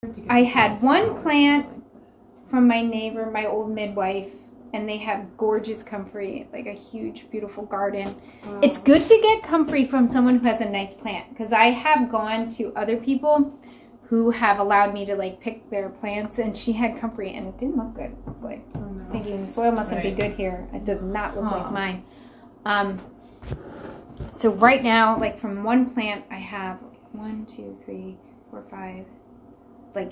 I had one plant from my neighbor, my old midwife, and they had gorgeous comfrey, like a huge, beautiful garden. Wow. It's good to get comfrey from someone who has a nice plant, because I have gone to other people who have allowed me to like pick their plants, and she had comfrey, and it didn't look good. It's like, oh, no. Thinking the soil mustn't be good here. It does not look like mine. So right now, like from one plant, I have 1, 2, 3, 4, 5, like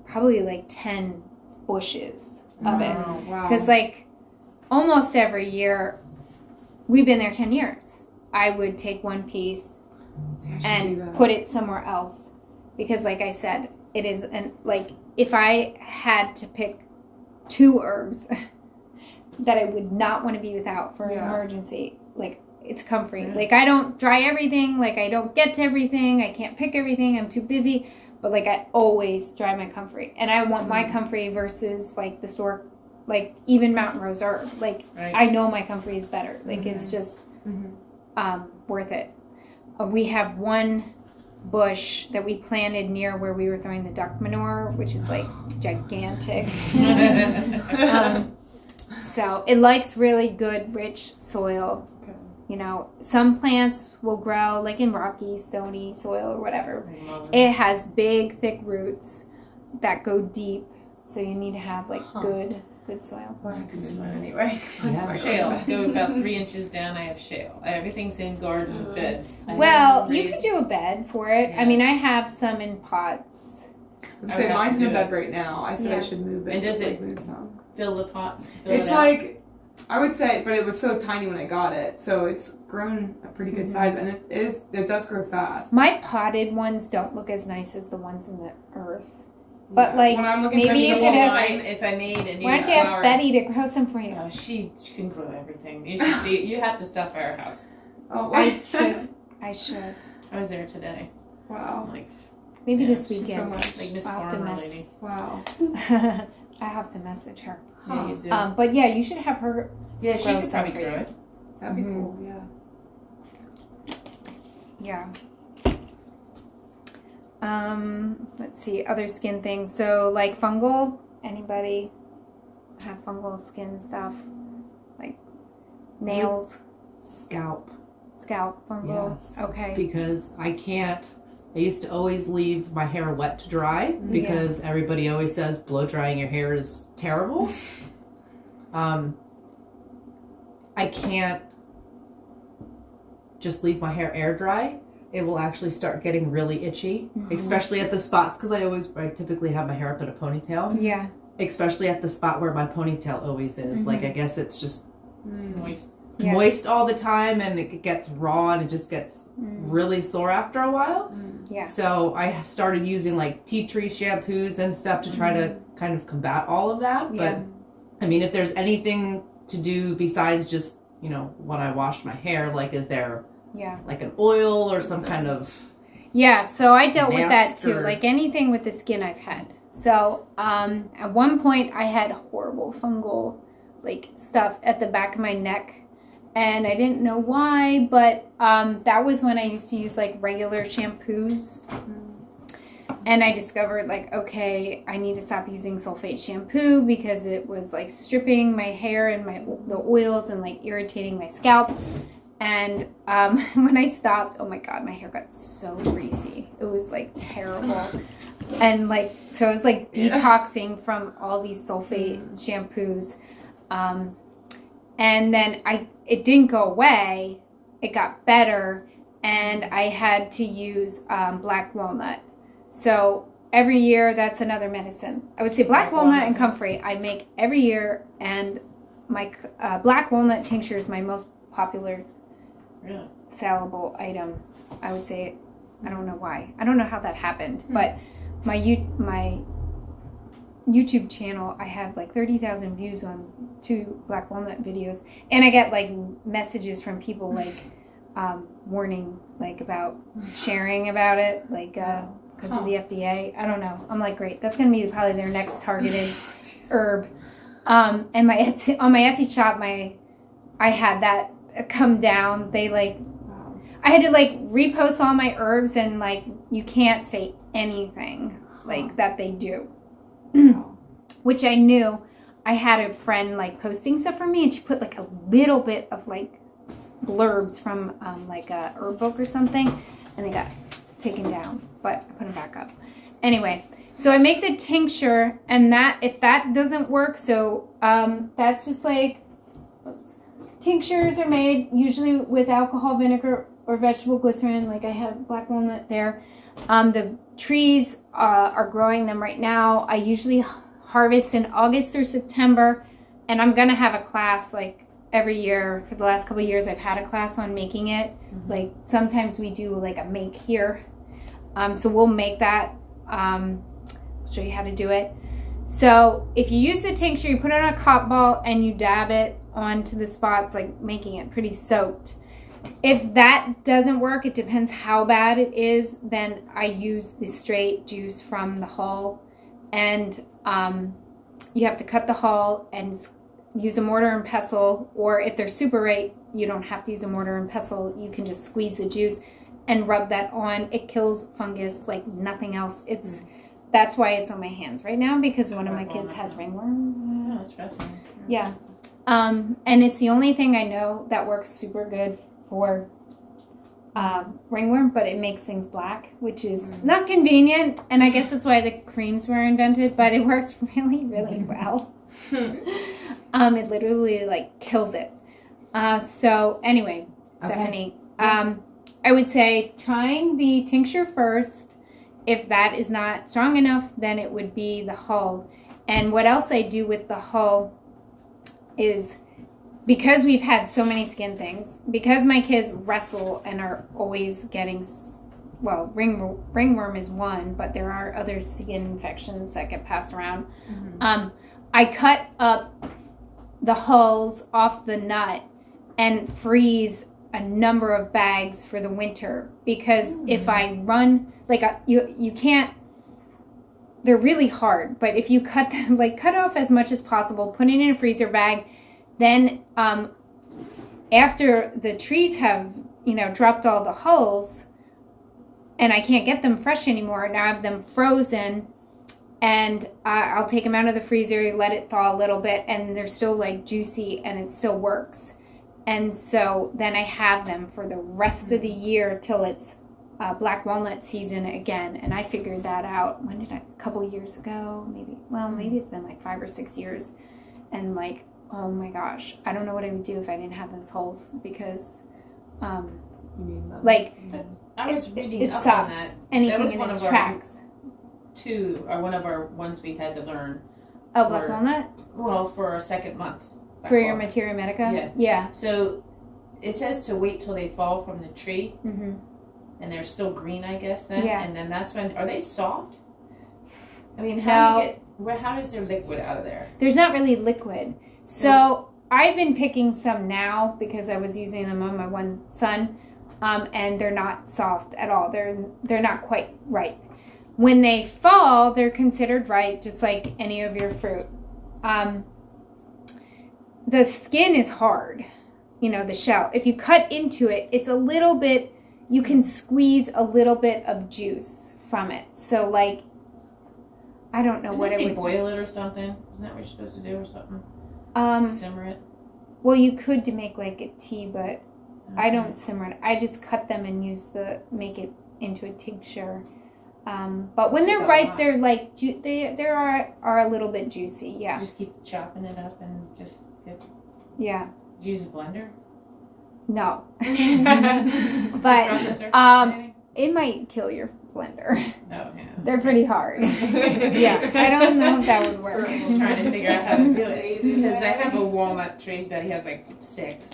probably like 10 bushes of it. Because like almost every year, we've been there 10 years, I would take one piece and put it somewhere else. Because like I said, it is, like if I had to pick 2 herbs that I would not want to be without for an emergency, like it's comfrey. Like I don't dry everything, like I don't get to everything, I can't pick everything, I'm too busy. But like I always dry my comfrey, and I want my comfrey versus like the store, like even Mountain Rose herb. Like I know my comfrey is better. Like it's just worth it. We have one bush that we planted near where we were throwing the duck manure, which is like gigantic. So it likes really good, rich soil. You know, some plants will grow like in rocky, stony soil or whatever. It has big, thick roots that go deep, so you need to have like good soil. Well, good soil anyway. Shale. Go about 3 inches down. I have shale. Everything's in garden beds. Well, you can do a bed for it. Yeah. I mean, I have some in pots. So mine's in a bed right now. I said I should move it. And does it move some? Fill the pot? It's like, I would say, but it was so tiny when I got it, so it's grown a pretty good size, and it does grow fast. My potted ones don't look as nice as the ones in the earth. But like, maybe you could if I made a new why don't you ask Betty to grow some for you? Oh, she can grow everything. You should see. You have to stop by our house. Oh, I should. I was there today. Wow. Like, maybe this weekend. So much. Like Miss Farmer lady. Wow. I have to message her. Yeah, you do. But yeah, you should have her. Yeah, she could probably grow it. That'd be cool. Yeah. Let's see, other skin things. So like fungal, anybody have fungal skin stuff? Like nails? Scalp. Scalp fungal? Yes. Okay. Because I used to always leave my hair wet to dry because everybody always says blow drying your hair is terrible. I can't just leave my hair air dry. It will actually start getting really itchy, especially at the spots, because I typically have my hair up in a ponytail. Yeah. Especially at the spot where my ponytail always is. Like, I guess it's just moist all the time, and it gets raw, and it just gets really sore after a while. Yeah. So I started using like tea tree shampoos and stuff to try to kind of combat all of that. But I mean, if there's anything to do besides just, you know, when I wash my hair, like, is there like an oil or some kind of so I dealt with that too, like anything with the skin I've had. So at one point I had horrible fungal like stuff at the back of my neck, and I didn't know why, but that was when I used to use like regular shampoos. And I discovered like, okay, I need to stop using sulfate shampoo because it was like stripping my hair and the oils and like irritating my scalp. And when I stopped, oh my God, my hair got so greasy. It was like terrible. And like, so it was like detoxing from all these sulfate shampoos. And then it didn't go away. It got better. And I had to use black walnut. So every year, that's another medicine. I would say black walnut and comfrey I make every year. And my black walnut tincture is my most popular salable item. I would say, I don't know why. I don't know how that happened. But my YouTube channel, I have like 30,000 views on 2 black walnut videos. And I get like messages from people like warning like about sharing about it. Like, because of the FDA. I don't know. I'm like, great. That's going to be probably their next targeted herb. And on my Etsy shop, I had that come down. They like, I had to like repost all my herbs, and like you can't say anything like that they do. Which I knew. I had a friend like posting stuff for me, and she put like a little bit of like blurbs from like a herb book or something, and they got taken down, but I put them back up. Anyway, so I make the tincture, and that if that doesn't work, so that's just like, oops. Tinctures are made usually with alcohol, vinegar, or vegetable glycerin. Like I have black walnut there. The trees are growing them right now. I usually harvest in August or September, and I'm gonna have a class like every year. For the last couple of years, I've had a class on making it. Like sometimes we do like a make here. So we'll make that. Show you how to do it. So if you use the tincture, you put it on a cotton ball and you dab it onto the spots, like making it pretty soaked. If that doesn't work, it depends how bad it is, then I use the straight juice from the hull. And you have to cut the hull and use a mortar and pestle, or if they're super ripe, you don't have to use a mortar and pestle. You can just squeeze the juice and rub that on. It kills fungus like nothing else. That's why it's on my hands right now, because one of my kids has ringworm. Oh, that's fascinating. Yeah. And it's the only thing I know that works super good for ringworm, but it makes things black, which is not convenient, and I guess that's why the creams were invented, but it works really, really well. It literally like kills it. So anyway, Stephanie, I would say trying the tincture first. If that is not strong enough, then it would be the hull. And what else I do with the hull is, because we've had so many skin things, because my kids wrestle and are always getting, well, ringworm is one, but there are other skin infections that get passed around. I cut up the hulls off the nut and freeze a number of bags for the winter, because if I run, like you can't, they're really hard, but if you cut them, like cut off as much as possible, put it in a freezer bag, then after the trees have, you know, dropped all the hulls and I can't get them fresh anymore, now I have them frozen, and I'll take them out of the freezer, let it thaw a little bit, and they're still like juicy and it still works. And so then I have them for the rest of the year till it's black walnut season again. And I figured that out, a couple years ago, maybe, well, maybe it's been like 5 or 6 years. And like, oh my gosh, I don't know what I would do if I didn't have those holes, because like I was reading it up stops on that. anything That was in one its of tracks. One of our ones we had to learn. Oh, black walnut? Well, for our second month. For your Materia Medica? Yeah. Yeah. So it says to wait till they fall from the tree, Mm-hmm. and they're still green, I guess. Then, Yeah. and then that's when. Are they soft? I mean, how does their liquid out of there? There's not really liquid. So I've been picking some now because I was using them on my one son, and they're not soft at all. They're not quite ripe. When they fall, they're considered ripe, just like any of your fruit. The skin is hard, you know, the shell. If you cut into it, it's a little bit, you can squeeze a little bit of juice from it. So like, I don't know Didn't what they it say would. boil it or something? Isn't that what you're supposed to do or something? Simmer it. Well, you could to make like a tea, but I don't simmer it. I just cut them and make it into a tincture. But when they're ripe, they're like they are a little bit juicy. Yeah. Just keep chopping it up and just Yeah. use a blender. No. But it might kill your blender. Oh yeah. They're pretty hard. Yeah. I don't know if that would work. We're just trying to figure out how to do it, because I have a walnut tree that he has like 6.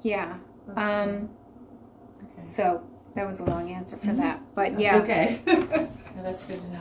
Yeah. Okay. So that was a long answer for that, but That's yeah. okay. Well, that's good to know.